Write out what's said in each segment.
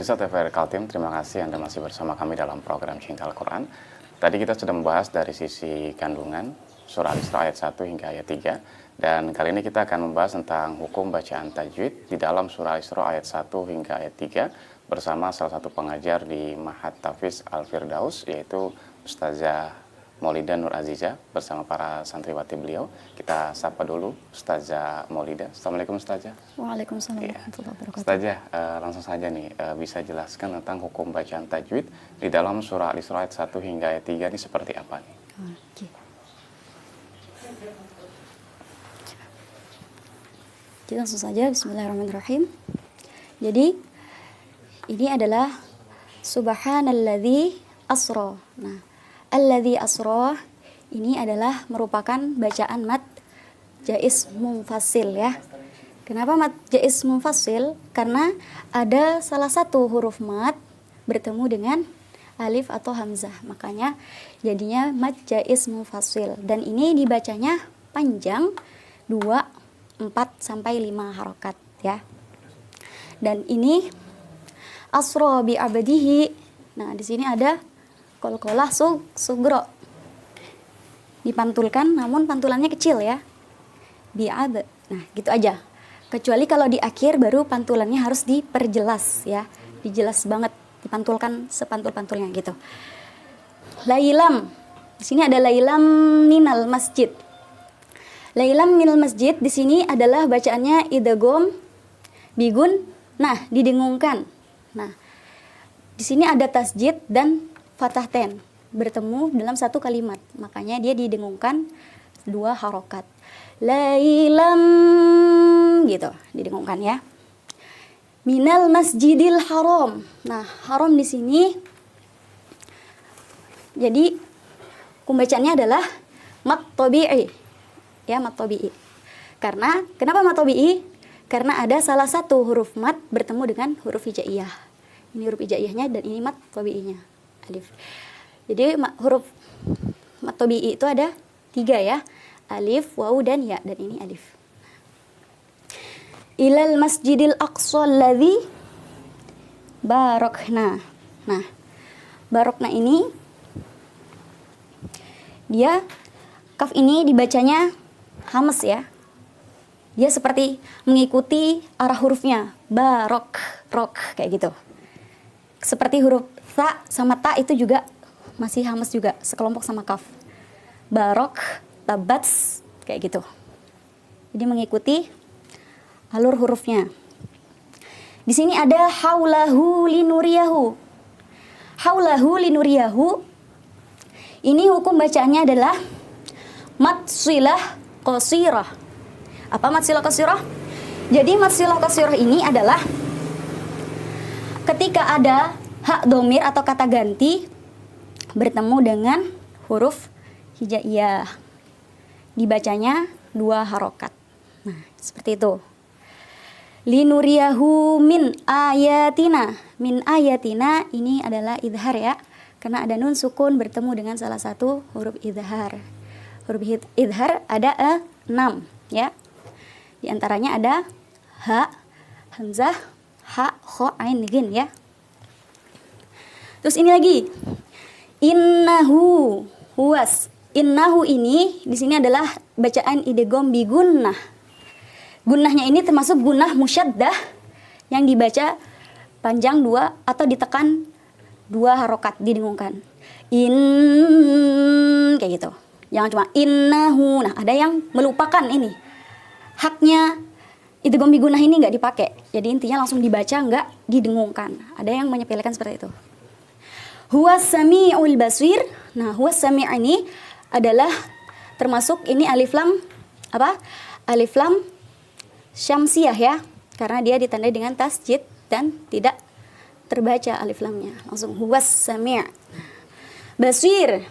Pemirsa TVRI Kaltim, terima kasih Anda masih bersama kami dalam program Cinta Al-Quran. Tadi kita sudah membahas dari sisi kandungan, surah Al-Isra ayat 1 hingga ayat 3. Dan kali ini kita akan membahas tentang hukum bacaan tajwid di dalam surah Al-Isra ayat 1 hingga ayat 3 bersama salah satu pengajar di Ma'had Tahfiz Al-Firdaus, yaitu Ustazah Maulida Nur Aziza bersama para santriwati beliau. Kita sapa dulu Ustazah Maulida. Assalamualaikum Ustazah. Waalaikumsalam warahmatullahi wabarakatuh. Ustazah, langsung saja nih, bisa jelaskan tentang hukum bacaan tajwid di dalam surah Al-Isra ayat 1 hingga ayat 3 ini seperti apa nih? Oke. Jadi langsung saja, bismillahirrahmanirrahim. Jadi ini adalah subhanalladzi asra. Nah, alladzi asra ini adalah merupakan bacaan mad jaiz munfasil ya. Kenapa mad jaiz munfasil? Karena ada salah satu huruf mad bertemu dengan alif atau hamzah. Makanya jadinya mad jaiz munfasil. Dan ini dibacanya panjang 2, 4 sampai 5 harokat ya. Dan ini asra bi abdihi. Nah, di sini ada qalqalah sugro. Dipantulkan namun pantulannya kecil ya. Bi'ab. Nah, gitu aja. Kecuali kalau di akhir baru pantulannya harus diperjelas ya. Dijelas banget, dipantulkan sepantul-pantulnya gitu. Lailam. Di sini ada lailam minal masjid. Lailam minal masjid di sini adalah bacaannya idgham bigun. Nah, didengungkan. Nah, di sini ada tasjid dan fathah ten bertemu dalam satu kalimat, makanya dia didengungkan 2 harokat. Lailam gitu, didengungkan ya. Minal masjidil haram. Nah, haram di sini jadi pembacaannya adalah mat tabi'i. Ya, mat tabi'i. Karena kenapa mat tabi'i? Karena ada salah satu huruf mat bertemu dengan huruf hijaiyah. Ini huruf hijaiyahnya dan ini mat tabi'inya. Alif. Jadi huruf mat tabi'i itu ada 3 ya. Alif, waw, dan ya. Dan ini alif. Ilal masjidil aqsa alladzi barakna. Nah, barakna ini dia kaf ini dibacanya hamas ya. Dia seperti mengikuti arah hurufnya. Barok, rok kayak gitu. Seperti huruf ta sama ta itu juga masih hamas juga, sekelompok sama kaf. Barok, tabats, kayak gitu. Jadi mengikuti alur hurufnya. Di sini ada haulahu linuriyahu. Haulahu linuriyahu. Ini hukum bacaannya adalah mad silah qasirah. Apa mad silah qasirah? Jadi mad silah qasirah ini adalah ketika ada hak domir atau kata ganti bertemu dengan huruf hijaiyah, dibacanya 2 harokat. Nah, seperti itu. Linuriyahu min ayatina. Min ayatina ini adalah idhar ya, karena ada nun sukun bertemu dengan salah satu huruf idhar. Huruf idhar ada 6 ya. Di antaranya ada ha, hamzah, ha, kho, ain, ghin ya. Terus ini lagi, innahu huwas. Innahu ini di sini adalah bacaan idgham bi gunnah. Gunnahnya ini termasuk gunnah musyaddah yang dibaca panjang 2 atau ditekan 2 harokat, didengungkan. Kayak gitu. Jangan cuma innahu. Nah, ada yang melupakan ini. Haknya idgham bi gunnah ini nggak dipakai. Jadi intinya langsung dibaca, nggak didengungkan. Ada yang menyepelekan seperti itu. Huwas sami'ul basir. Nah, huwas sami' ini adalah termasuk ini alif lam apa? Alif lam syamsiyah ya. Karena dia ditandai dengan tasjid dan tidak terbaca alif lamnya. Langsung huwas sami'. Basir.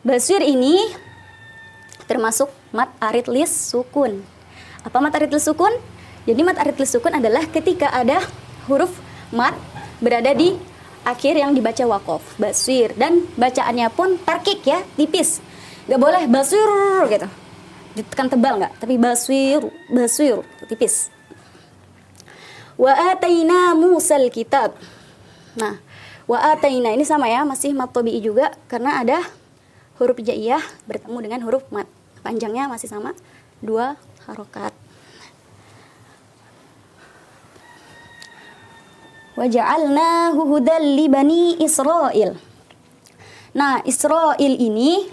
Basir ini termasuk mat arid lis sukun. Apa mat arid lis sukun? Jadi mat arid lis sukun adalah ketika ada huruf mat berada di akhir yang dibaca wakof, basir, dan bacaannya pun tarkik ya, tipis. Gak boleh basir gitu, ditekan tebal nggak, tapi basir, basir, tipis. Wa ataina Musal kitab. Nah, wa ataina ini sama ya, masih mad tabi'i juga karena ada huruf hijaiyah bertemu dengan huruf mad. Panjangnya masih sama, 2 harokat. Wa ja'alnahu hudal li bani Israil. Nah, Israil ini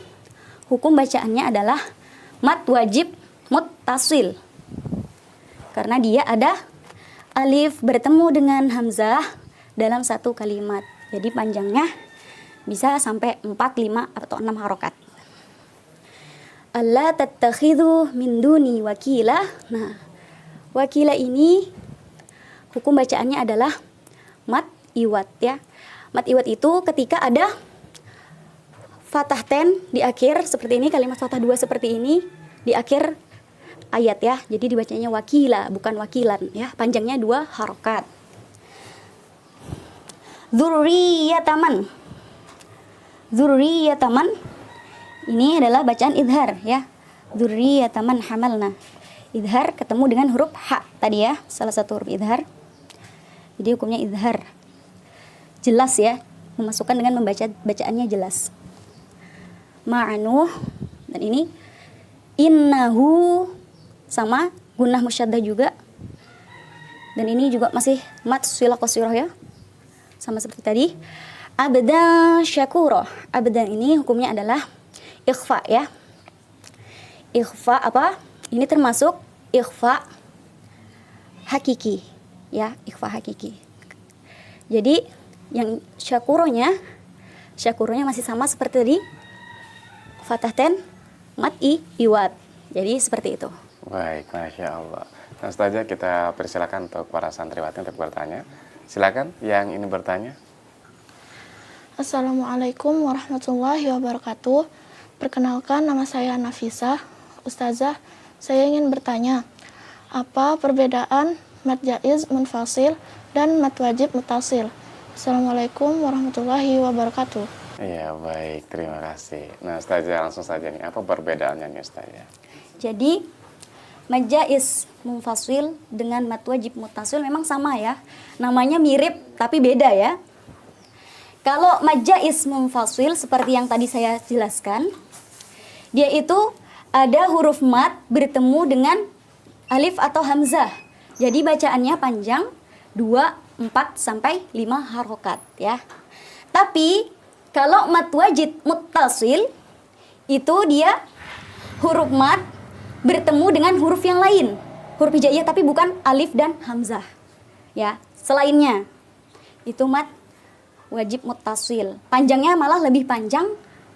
hukum bacaannya adalah mad wajib muttasil. Karena dia ada alif bertemu dengan hamzah dalam satu kalimat. Jadi panjangnya bisa sampai 4, 5 atau 6 harokat. Alla tattakhidhu min duni wakila. Nah, wakila ini hukum bacaannya adalah mad iwat ya. Mad iwat itu ketika ada fathah ten di akhir seperti ini, kalimat fathah 2 seperti ini di akhir ayat ya. Jadi dibacanya wakila bukan wakilan ya. Panjangnya 2 harokat. Dzurriyyataman. Dzurriyyataman ini adalah bacaan idhar ya. Dzurriyyataman hamalna. Idhar ketemu dengan huruf ha tadi ya, salah satu huruf idhar. Jadi hukumnya idhar. Jelas ya, memasukkan dengan membaca bacaannya jelas. Ma'anuh dan ini innahu sama gunnah musyaddah juga. Dan ini juga masih mat silah qasirah ya. Sama seperti tadi. Abdan syakura. Abdan ini hukumnya adalah ikhfa ya. Ikhfa apa? Ini termasuk ikhfa hakiki ya, ikhfa hakiki. Jadi yang syakuronya masih sama seperti tadi. Fathah ten, mat iwat. Jadi seperti itu. Baik, Masya Allah. Nah, setelah kita persilakan untuk para santriwati untuk bertanya. Silakan yang ingin bertanya. Assalamualaikum warahmatullahi wabarakatuh. Perkenalkan, nama saya Nafisa. Ustazah, saya ingin bertanya, apa perbedaan mad jaiz munfasil dan mad wajib muttasil? Assalamualaikum warahmatullahi wabarakatuh. Iya, baik, terima kasih. Nah, Ustazah langsung saja nih, apa perbedaannya nih Ustazah? Jadi mad jaiz munfasil dengan mad wajib muttasil memang sama ya. Namanya mirip tapi beda ya. Kalau mad jaiz munfasil seperti yang tadi saya jelaskan, dia itu ada huruf mad bertemu dengan alif atau hamzah. Jadi bacaannya panjang 2, 4 sampai 5 harokat ya. Tapi kalau mad wajib muttasil itu dia huruf mad bertemu dengan huruf yang lain, huruf hijaiyah tapi bukan alif dan hamzah ya. Selainnya itu mad wajib muttasil, panjangnya malah lebih panjang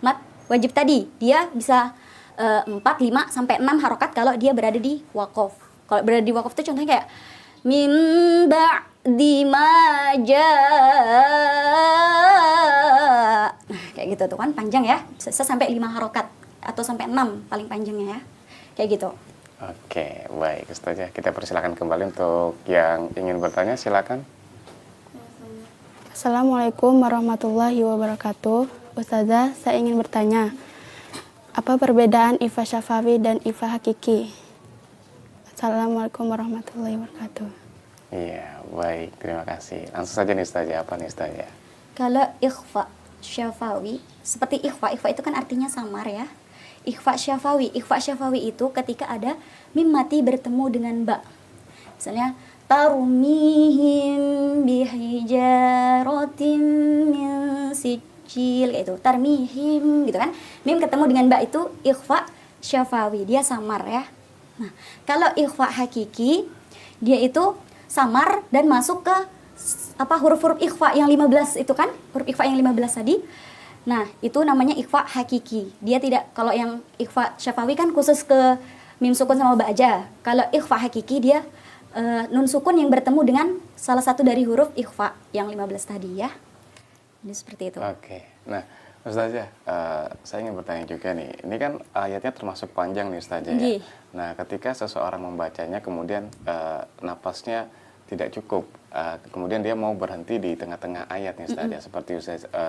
mad wajib tadi. Dia bisa 4, 5 sampai 6 harokat kalau dia berada di waqaf. Kalau berada di waqaf itu contohnya kayak mim ba'di ma jaa. Nah, kayak gitu tuh kan panjang ya. Bisa sampai 5 harokat atau sampai 6 paling panjangnya ya. Kayak gitu. Oke, baik Ustazah. Kita persilakan kembali untuk yang ingin bertanya, silakan. Assalamualaikum warahmatullahi wabarakatuh. Ustazah, saya ingin bertanya, apa perbedaan ifa syafawi dan ifa hakiki? Assalamualaikum warahmatullahi wabarakatuh. Iya, baik, terima kasih. Langsung saja nih Ustazah, apa nih Ustazah? Kalau ikhfa syafawi, seperti ikhfa itu kan artinya samar ya. Ikhfa syafawi itu ketika ada mim mati bertemu dengan ba. Misalnya tarmihim bihijaratin min sijil, kayak itu tarmihim gitu kan. Mim ketemu dengan ba itu ikhfa syafawi, dia samar ya. Nah, kalau ikhfa hakiki dia itu samar dan masuk ke huruf-huruf ikhfa yang 15 itu kan, huruf ikhfa yang 15 tadi. Nah, itu namanya ikhfa hakiki. Dia tidak, kalau yang ikhfa syafawi kan khusus ke mim sukun sama ba aja. Kalau ikhfa hakiki dia nun sukun yang bertemu dengan salah satu dari huruf ikhfa yang 15 tadi ya. Ini seperti itu. Oke. Nah, Ustazah, saya ingin bertanya juga nih. Ini kan ayatnya termasuk panjang nih Ustazah ya. Nah, ketika seseorang membacanya kemudian napasnya tidak cukup, kemudian dia mau berhenti di tengah-tengah ayat nih Ustazah,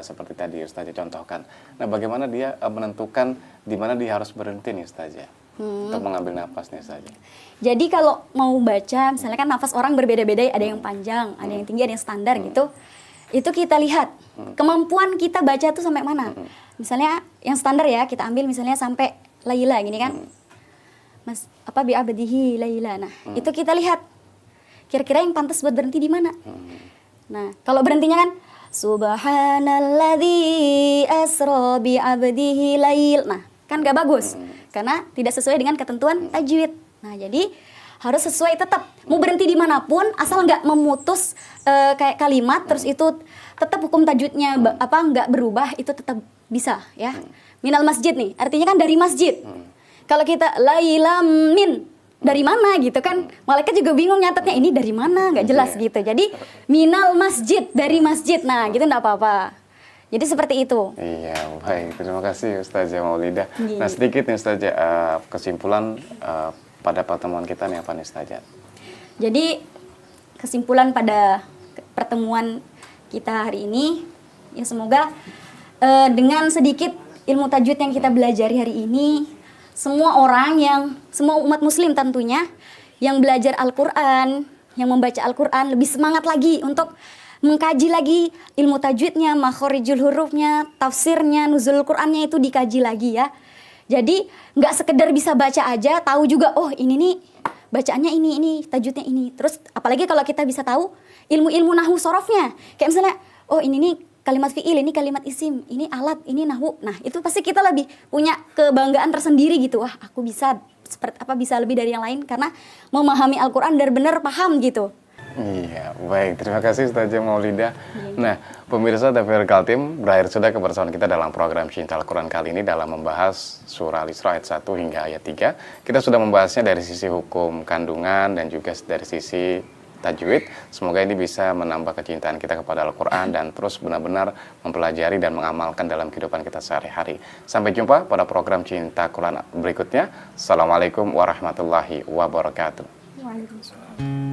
seperti tadi Ustazah contohkan. Nah, bagaimana dia menentukan di mana dia harus berhenti nih Ustazah? untuk mengambil nafasnya saja. Jadi kalau mau baca, misalnya kan nafas orang berbeda-beda, ada yang panjang, ada yang tinggi, ada yang standar gitu. Itu kita lihat kemampuan kita baca tuh sampai mana. Misalnya yang standar ya, kita ambil misalnya sampai laila gini kan. Mas apa bi abdihi laila. Nah, itu kita lihat kira-kira yang pantas buat berhenti di mana. Nah, kalau berhentinya kan subhanalladzi asra bi abdihi lail. Nah, kan gak bagus karena tidak sesuai dengan ketentuan tajwid. Nah, jadi harus sesuai tetap. Mau berhenti dimanapun asal nggak memutus kayak kalimat terus itu tetap hukum tajwidnya nggak berubah, itu tetap bisa ya. Minal masjid nih, artinya kan dari masjid. Kalau kita lailam min, dari mana gitu kan, malaikat juga bingung nyatetnya ini dari mana, nggak jelas gitu. Jadi minal masjid, dari masjid. Nah gitu nggak apa-apa. Jadi seperti itu. Iya, baik. Terima kasih Ustazah Maulidah. Nah sedikit nih Ustazah, kesimpulan pada pertemuan kita nih apa nih Ustazah? Jadi kesimpulan pada pertemuan kita hari ini, ya semoga dengan sedikit ilmu tajwid yang kita belajari hari ini, semua umat muslim tentunya, yang belajar Al-Quran, yang membaca Al-Quran lebih semangat lagi untuk mengkaji lagi ilmu tajwidnya, makhorijul hurufnya, tafsirnya, nuzul Qur'annya itu dikaji lagi ya. Jadi nggak sekedar bisa baca aja, tahu juga oh ini nih bacaannya ini tajwidnya ini. Terus apalagi kalau kita bisa tahu ilmu-ilmu nahwu sorofnya, kayak misalnya oh ini nih kalimat fi'il, ini kalimat isim, ini alat, ini nahwu. Nah itu pasti kita lebih punya kebanggaan tersendiri gitu. Wah aku bisa bisa lebih dari yang lain karena memahami Al-Quran benar-benar paham gitu. Iya, baik. Terima kasih Ustazah Maulidah. Nah, pemirsa TVRI Kaltim, berakhir sudah kebersamaan kita dalam program Cinta Al-Quran kali ini dalam membahas surah Al-Isra ayat 1 hingga ayat 3. Kita sudah membahasnya dari sisi hukum kandungan dan juga dari sisi tajwid. Semoga ini bisa menambah kecintaan kita kepada Al-Quran dan terus benar-benar mempelajari dan mengamalkan dalam kehidupan kita sehari-hari. Sampai jumpa pada program Cinta Al-Quran berikutnya. Assalamualaikum warahmatullahi wabarakatuh. Waalaikumsalam.